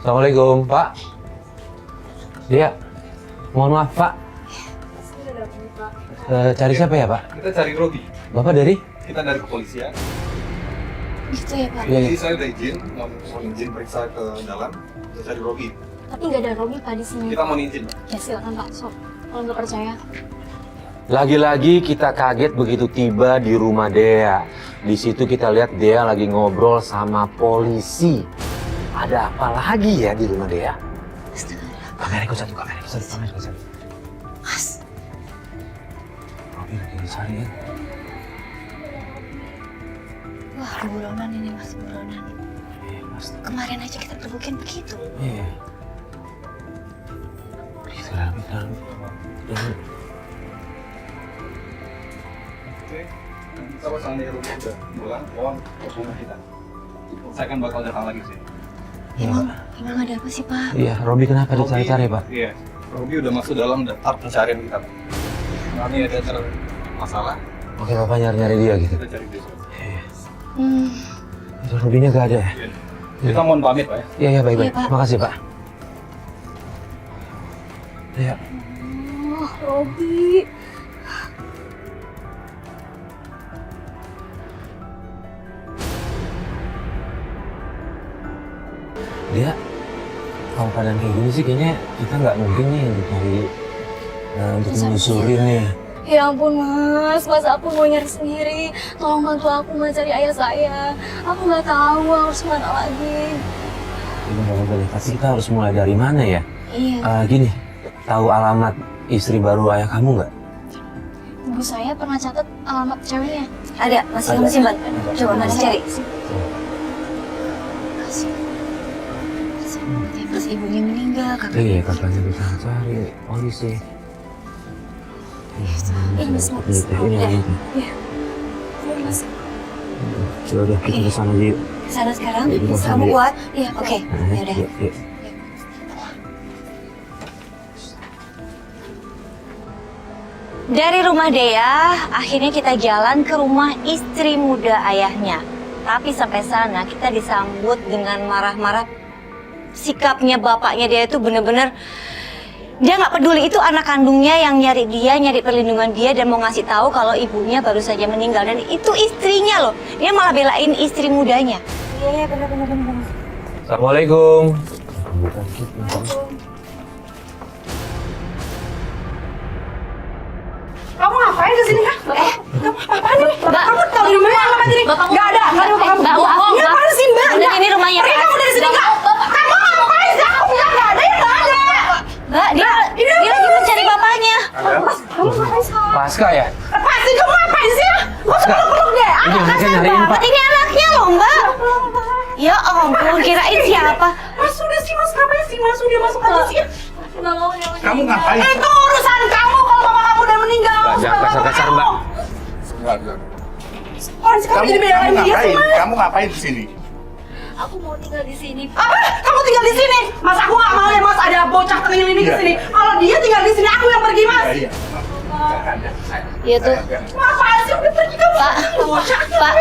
Assalamualaikum, Pak. Iya. Mohon maaf, Pak. Cari siapa ya, Pak? Kita cari Robi. Bapak dari? Kita dari kepolisian. Gitu ya, Pak? Iya, Jadi iya. saya udah mau izin periksa ke dalam. Kita cari Robi. Tapi nggak ada Robi, Pak, di sini. Kita mau izin, Pak. Ya, silakan, Pak. Sok, kalau nggak percaya. Lagi-lagi kita kaget begitu tiba di rumah Dea. Di situ kita lihat Dea lagi ngobrol sama polisi. Ada apa lagi ya di rumah Dea? Kamera ikut satu. Mas, Robi lagi dicari ya. wah, buronan ini, Mas, buronan. Iya, Mas. Kemarin aja kita perbukin begitu. Iya. Kita dalam. Oke. Kalau seandainya Robi udah pulang, mohon ke rumah kita. Saya kan bakal datang lagi sih. Emang ada apa sih, Pak? Iya, Robi kenapa dicari-cari, Pak? Iya. Robi udah masuk dalam daftar pencarian kita, Pak. Kami ada masalah, Oke, Bapak nyari-nyari dia gitu. kita cari dia. Iya. Hmm, Itu Robinya gak ada ya? Kita mohon pamit, Pak ya. Iya, baik. Iya, Pak. Makasih, Pak. Iya. oh, Robi. Dia kalau keadaan kayak gini sih kayaknya kita nggak mungkin nih untuk nyari untuk menyusurin nih. Ya ampun, Mas aku mau nyari sendiri. Tolong bantu aku mencari ayah saya. Aku nggak tahu harus kemana lagi. Ini nggak boleh. Pasti kita harus mulai dari mana ya? Iya. Gini, tahu alamat istri baru ayah kamu nggak? Ibu saya pernah catat alamat ceweknya. Ada, masih kamu simpan. Coba masih cari. Kasih. Pas ibunya meninggal, kakaknya. Iya, kakaknya bisa cari polisi. Ini semua. Ini. Iya. Ini Mas. Udah, kita ke sana aja yuk. Kesana sekarang. Iya, kita kesana Kamu yuk. kuat? Iya, oke. Ya udah. Yuk. Dari rumah Dea, akhirnya kita jalan ke rumah istri muda ayahnya. Tapi sampai sana kita disambut dengan marah-marah. Sikapnya bapaknya dia itu bener-bener, dia nggak peduli itu anak kandungnya yang nyari dia, nyari perlindungan dia dan mau ngasih tahu kalau ibunya baru saja meninggal dan itu istrinya loh. Dia malah belain istri mudanya. Iya, benar. Assalamualaikum. Kamu ngapain kesini, Kak? Kamu apa-apaan ini? Mbak, Kamu tahu di mana alamat ini? Bapak Nggak ada, nggak ada kamu. Mbak, bohong, Ini Mbak. apaan sih, Mbak? Udah, ini rumahnya, Pergi Pak. kamu dari sini, Kak. Kamu ngapain sih? Aku bilang nggak ada, ya nggak ada. Mbak, dia lagi mencari bapaknya. Kamu ngapain sih? Pasca ya? Pasti kamu ngapain sih? Gak usah peluk deh. Ini mereka nyariin, Pak. Ini anaknya loh, Mbak. Ya ampun, kirain siapa? Mas udah sih, Mas ngapain sih? Mas udah masuk aja sih. Kamu ngapain? Itu urusan kamu kalau mama kamu udah meninggal. Jangan kasar-kasar, Mbak. Orang sekarang jadi belain dia sih, Mas. Kamu ngapain di sini? Aku mau tinggal di sini. Apa? Kamu tinggal di sini? Mas aku nggak mau ya, Mas ada bocah tengil ini ke Iya. sini. Kalau dia tinggal di sini, aku yang pergi, Mas. Iya. Iya tuh. Ngapain sih udah pergi kamu? Pak, Pak.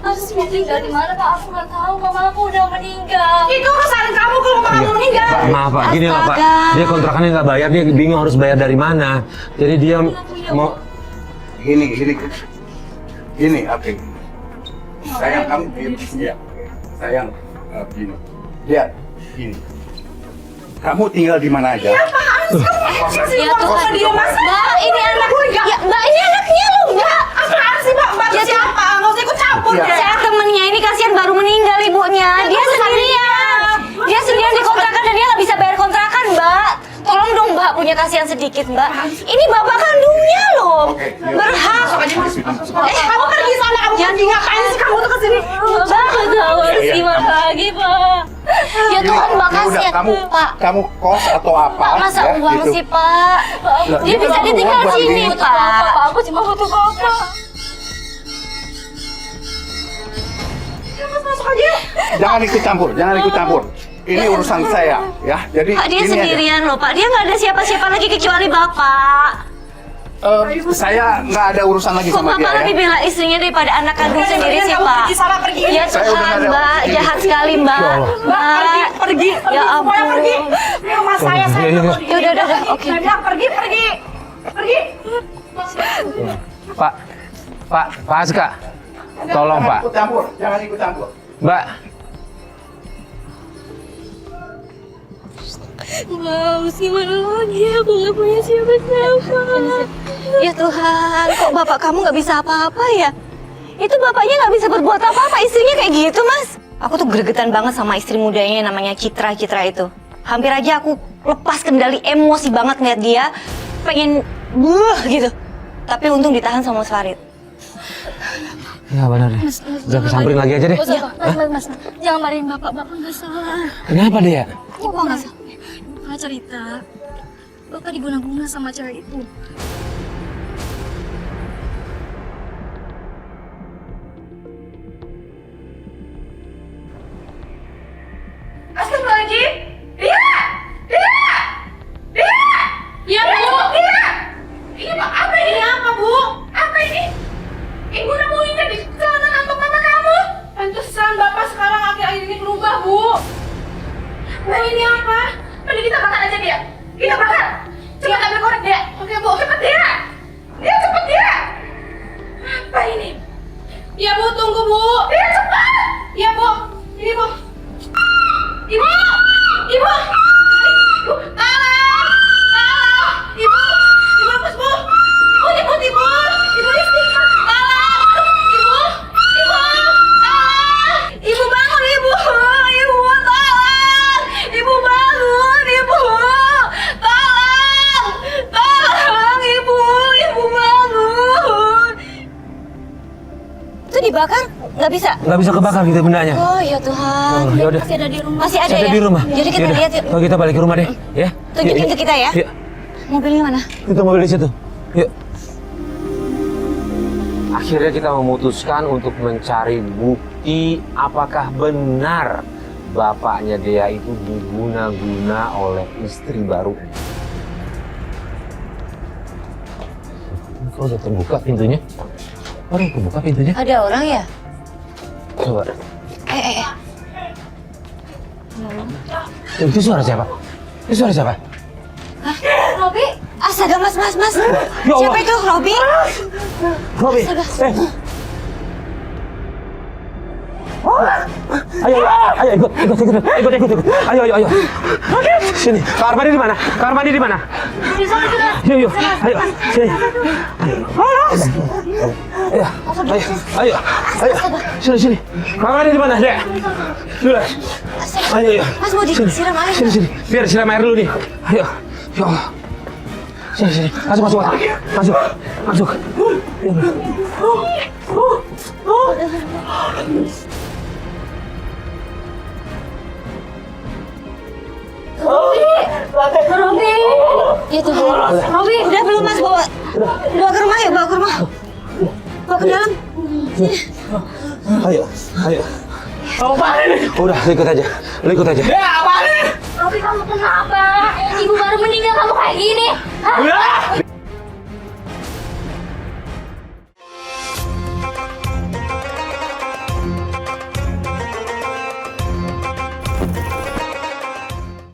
Aku mau tinggal di mana, Pak? Aku nggak tahu. Mama aku udah meninggal. Itu urusan kamu kalau mama kamu meninggal. Pak, maaf Pak, gini loh Pak. Astaga. Dia kontrakannya nggak bayar, dia bingung harus bayar dari mana. Jadi dia mau Gini, apa ini? Sayang, kamu diam. Iya. Sayang, gini. Lihat, gini. Kamu tinggal di mana aja? Ya Tuhan, dia, Mas. Mbak, ini anaknya. Ya, Mbak, ini anaknya loh, Mbak. Apaan sih, Mbak? Mbak Ya, siapa? Nggak usah ikut campur Iya. deh. Saya temennya ini kasihan baru meninggal ibunya. Dia sendirian. Dia sendirian di kontrakan dan dia nggak bisa bayar kontrakan, Mbak. Tolong dong, Mbak, punya kasihan sedikit, Mbak. Ini bapak kandungnya loh. Oke, yuk. Berhak. Kamu pergi sana, kamu pergi. Ngapain sih kamu tuh kesini? Mbak, nggak tahu harus Iya, gimana kamu- lagi, Pak. Ya Gini, Tuhan, Mbak, ini udah, kasihan. Pak, kamu kos atau apa? Pak, masa ya, uang gitu. sih, Pak? Lah, Dia itu bisa kamu ditinggal buat sini, ini. Pak. Aku cuma butuh bapak. Ya, Mas masuk aja. Jangan ikut campur. Ini urusan saya, ya. Jadi Pak, dia ini aja. sendirian loh, Pak. Dia nggak ada siapa-siapa lagi kecuali Bapak. Saya nggak ada urusan lagi Kok sama Bapak dia ya. lebih bela istrinya daripada anak kandung sendiri sih, Kamu Pak? pergi sana, pergi. Ya Saya udah Tuhan, nggak ada- Mbak. Jahat sekali, Mbak. Mbak. Pergi. Ya Semuanya ampun. pergi. Rumah saya iya, iya. nggak pergi. Ya udah, oke. Saya bilang pergi. Pak Aska, tolong Jangan Pak. ikut campur, jangan ikut campur. Mbak, Mau gimana lagi? Aku nggak punya siapa-siapa. Ya Tuhan, kok bapak kamu nggak bisa apa-apa ya? Itu bapaknya nggak bisa berbuat apa-apa, istrinya kayak gitu, Mas. Aku tuh gregetan banget sama istri mudanya yang namanya Citra itu. Hampir aja aku lepas kendali, emosi banget ngeliat dia, pengen gitu. Tapi untung ditahan sama Mas Farid. ya benar deh. Udah kesamperin lagi aja deh. Mas, jangan marahin bapak nggak salah. Kenapa dia? Kok nggak salah? Bapak cerita, bapak diguna-guna sama cewek itu. Astagfirullahaladzim. Dia. Ya Bu. Ini apa ini? Apa Bu? Apa ini? Ibu nemuinnya di celana kantong mama kamu. Pantesan Bapak sekarang akhir-akhir ini berubah Bu. Nah ini apa? Mending kita bakar aja dia. Kita bakar. Cepat ambil korek dia. Oke Bu, cepet dia. Cepet dia. Apa ini? Ya Bu, tunggu Bu. Dia cepat. Ya Bu. Ini Bu. Ibu! Ibu! Ibu! Tolong! Ibu! Ibu lepas, Bu! Ibu! Ibu istighfar! Tolong! Ibu! Tolong! Ibu bangun, Ibu! Ibu, tolong! Ibu bangun, Ibu! Tolong! Tolong, Ibu! Ibu bangun! Itu dibakar? Nggak bisa? Nggak bisa kebakar gitu bendanya. Oh ya Tuhan. Oh, ya udah. Masih ada di rumah. Masih ada Saya ya? di rumah. Jadi kita Yaudah. lihat yuk. Oh, kita balik ke rumah deh, ya. Tunjukin Yuk, ke kita ya. Yuk. Mobilnya mana? Itu mobil di situ. Yuk. Akhirnya kita memutuskan untuk mencari bukti apakah benar bapaknya Dea itu diguna-guna oleh istri baru. Kok udah terbuka pintunya? Udah terbuka pintunya? Ada orang ya? Coba. Eh. Itu suara siapa? Itu suara siapa? Robi? Astaga, Mas. Ya Allah. Siapa itu, Robi? Robi, Ayo ikut. Ayo. Sini. Kamar mandi di mana? Yuk. Ayo. Sini. Ayo. Sini. Kamar mandi di mana, Dek? Sudah. Ayo. Mas mau disiram air? Sini. Biar siram air dulu nih. Ayo. Ya Allah. Sini. Masuk. Robi! Ya Tuhan. Robi, udah belum Mas? Bawa ke rumah yuk, bawa ke rumah. Bawa ke dalam. Ayo. Udah, lu ikut aja. Robi, kamu kenapa? Ibu baru meninggal, kamu kayak gini. Hah?